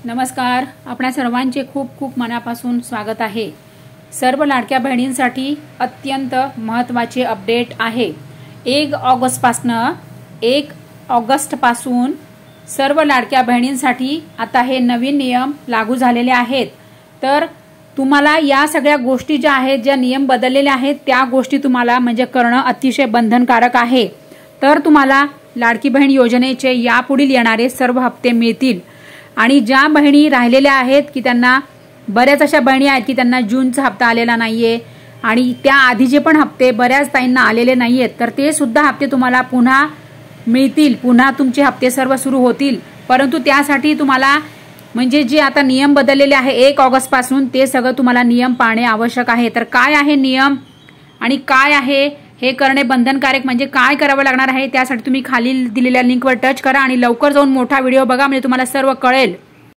नमस्कार. आपणा सर्वांचे खूप खूप मनापासून स्वागत आहे. सर्व लाडक्या बहिणींसाठी अत्यंत महत्त्वाचे अपडेट आहे. 1 ऑगस्टपासून सर्व लाडक्या बहिणींसाठी आता हे नवीन नियम लागू झालेले आहेत. तर तुम्हाला या सगळ्या गोष्टी ज्या आहेत, ज्या नियम बदललेले आहेत, त्या गोष्टी तुम्हाला म्हणजे करणं अतिशय बंधनकारक आहे. तर तुम्हाला लाडकी बहीण योजनेचे यापुढील येणारे सर्व हप्ते मिळतील. आणि ज्या बहिणी राहिलेल्या आहेत की त्यांना बऱ्याच अशा बहिणी आहेत की त्यांना जूनचा हप्ता आलेला नाहीये आणि त्या आधीचे पण हप्ते बऱ्याच ताईंना आलेले नाहीयेत, तर ते सुद्धा हप्ते तुम्हाला पुन्हा मिळतील. पुन्हा तुमचे हप्ते सर्व सुरू होतील. परंतु त्यासाठी तुम्हाला म्हणजे जे आता नियम बदललेले आहे 1 ऑगस्टपासून ते सगळं तुम्हाला नियम पाळणे आवश्यक आहे. तर काय आहे नियम आणि काय आहे हे करणे बंधनकारक म्हणजे काय करावं लागणार आहे, त्यासाठी तुम्ही खाली दिलेल्या लिंकवर टच करा आणि लवकर जाऊन मोठा व्हिडिओ बघा म्हणजे तुम्हाला सर्व कळेल.